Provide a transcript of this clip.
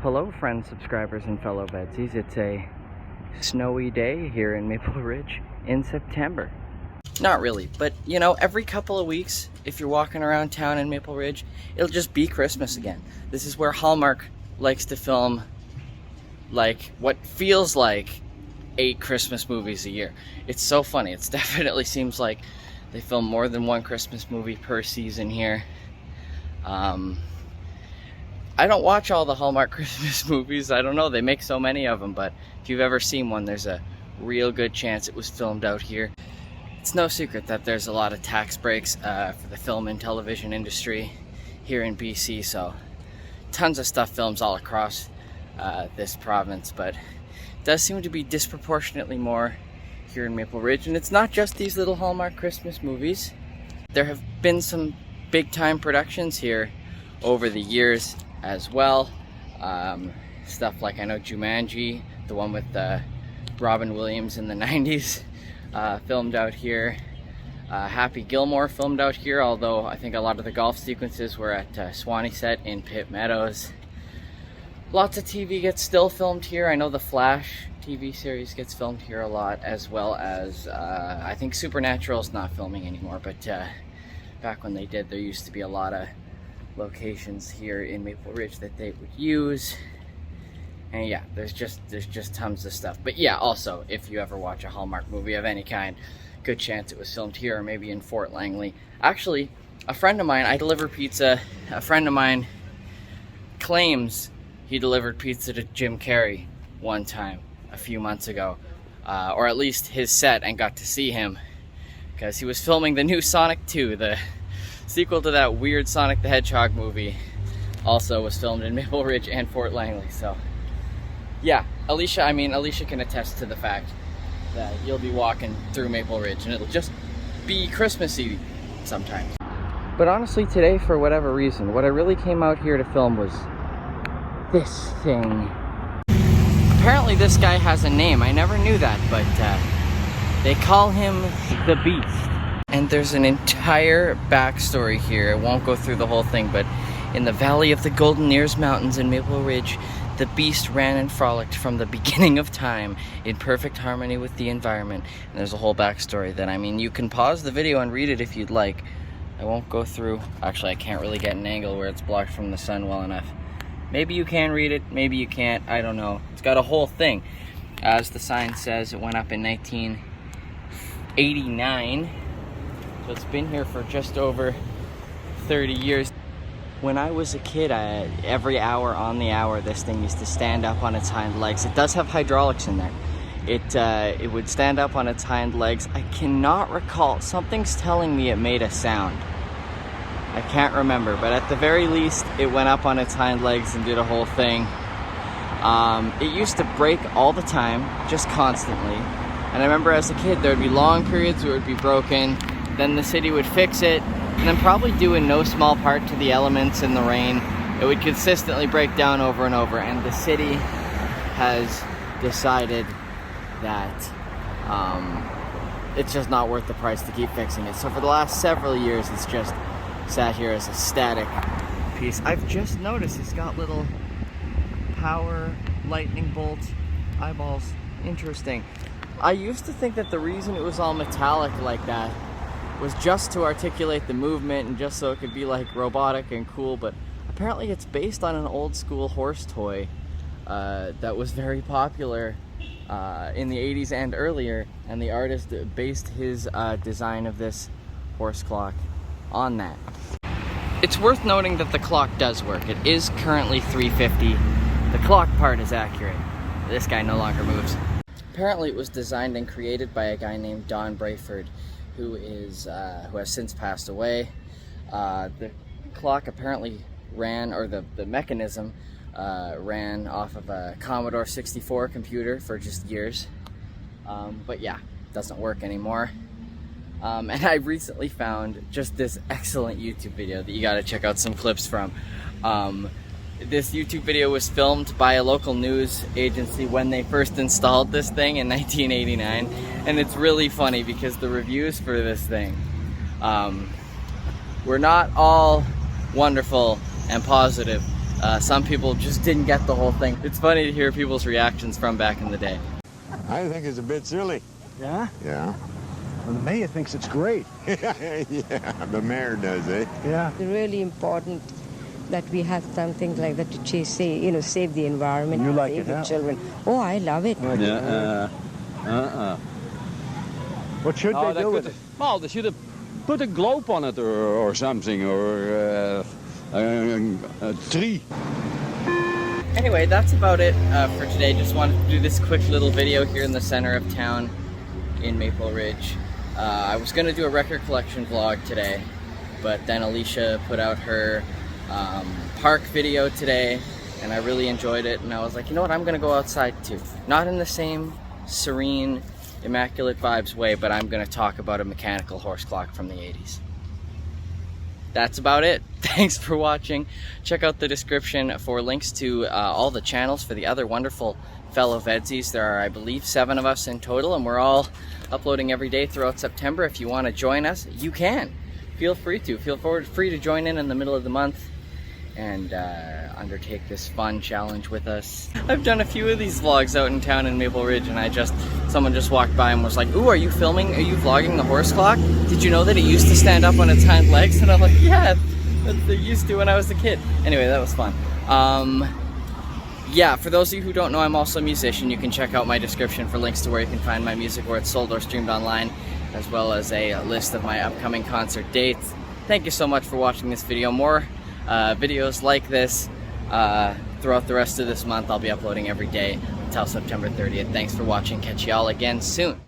Hello friends, subscribers, and fellow VEDSies. It's a snowy day here in Maple Ridge in September. Not really, but you know, every couple of weeks, if you're walking around town in Maple Ridge, it'll just be Christmas again. This is where Hallmark likes to film like what feels like 8 Christmas movies a year. It's so funny. It definitely seems like they film more than one Christmas movie per season here. I don't watch all the Hallmark Christmas movies. I don't know, they make so many of them, but if you've ever seen one, there's a real good chance it was filmed out here. It's no secret that there's a lot of tax breaks for the film and television industry here in BC, so tons of stuff films all across this province, but it does seem to be disproportionately more here in Maple Ridge. And it's not just these little Hallmark Christmas movies. There have been some big time productions here over the years as well. Stuff like, I know Jumanji, the one with Robin Williams in the 90s, filmed out here. Happy Gilmore filmed out here, although I think a lot of the golf sequences were at Swanisset in Pitt Meadows. Lots of TV gets still filmed here. I know the Flash TV series gets filmed here a lot, as well as I think Supernatural's not filming anymore, but back when they did, there used to be a lot of locations here in Maple Ridge that they would use. And yeah, there's just tons of stuff. But yeah, also, if you ever watch a Hallmark movie of any kind, good chance it was filmed here or maybe in Fort Langley. Actually, a friend of mine, I deliver pizza. A friend of mine claims he delivered pizza to Jim Carrey one time a few months ago, or at least his set, and got to see him because he was filming the new Sonic 2, the sequel to that weird Sonic the Hedgehog movie. Also was filmed in Maple Ridge and Fort Langley. So yeah, Alicia can attest to the fact that you'll be walking through Maple Ridge and it'll just be Christmassy sometimes. But honestly, today, for whatever reason, what I really came out here to film was this thing. Apparently this guy has a name. I never knew that, but they call him the Beast. And there's an entire backstory here. I won't go through the whole thing, but in the valley of the Golden Ears Mountains in Maple Ridge, the Beast ran and frolicked from the beginning of time in perfect harmony with the environment. And there's a whole backstory that, I mean, you can pause the video and read it if you'd like. I won't go through. Actually, I can't really get an angle where it's blocked from the sun well enough. Maybe you can read it, maybe you can't, I don't know. It's got a whole thing. As the sign says, it went up in 1989. So it's been here for just over 30 years. When I was a kid, every hour on the hour, this thing used to stand up on its hind legs. It does have hydraulics in there. It would stand up on its hind legs. I cannot recall. Something's telling me it made a sound. I can't remember, but at the very least, it went up on its hind legs and did a whole thing. It used to break all the time, just constantly. And I remember as a kid, there would be long periods where it would be broken. Then the city would fix it, and then probably due in no small part to the elements and the rain, it would consistently break down over and over. And the city has decided that it's just not worth the price to keep fixing it. So for the last several years, it's just sat here as a static piece. I've just noticed it's got little power lightning bolt eyeballs. Interesting. I used to think that the reason it was all metallic like that was just to articulate the movement and just so it could be like robotic and cool, but apparently it's based on an old school horse toy that was very popular in the 80s and earlier, and the artist based his design of this horse clock on that. It's worth noting that the clock does work. It is currently 3:50. The clock part is accurate. This guy no longer moves. Apparently it was designed and created by a guy named Don Brayford, who has since passed away. The clock apparently ran, or the mechanism ran off of a Commodore 64 computer for just years. But yeah, doesn't work anymore. And I recently found just this excellent YouTube video that you gotta check out some clips from. This YouTube video was filmed by a local news agency when they first installed this thing in 1989, and it's really funny because the reviews for this thing were not all wonderful and positive. Some people just didn't get the whole thing. It's funny to hear people's reactions from back in the day. I think it's a bit silly. Yeah? Yeah. Well, the mayor thinks it's great. Yeah, the mayor does, eh? Yeah. It's really important that we have something like that to save the environment. You like save it, the huh? children. Oh, I love it. What should they do with it? Well, they should have put a globe on it or something, or a tree. Anyway, that's about it for today. Just wanted to do this quick little video here in the center of town in Maple Ridge. I was going to do a record collection vlog today, but then Alicia put out her park video today, and I really enjoyed it, and I was like, you know what, I'm going to go outside too. Not in the same serene, immaculate vibes way, but I'm going to talk about a mechanical horse clock from the 80s. That's about it. Thanks for watching. Check out the description for links to all the channels for the other wonderful fellow VEDSies. There are, I believe, 7 of us in total, and we're all uploading every day throughout September. If you want to join us, you can. Feel free to. Feel free to join in the middle of the month and undertake this fun challenge with us. I've done a few of these vlogs out in town in Maple Ridge, and someone just walked by and was like, ooh, are you vlogging the horse clock? Did you know that it used to stand up on its hind legs? And I'm like, yeah, it used to when I was a kid. Anyway, that was fun. Yeah, for those of you who don't know, I'm also a musician. You can check out my description for links to where you can find my music, where it's sold or streamed online, as well as a list of my upcoming concert dates. Thank you so much for watching this video. More videos like this throughout the rest of this month. I'll be uploading every day until September 30th. Thanks for watching. Catch y'all again soon.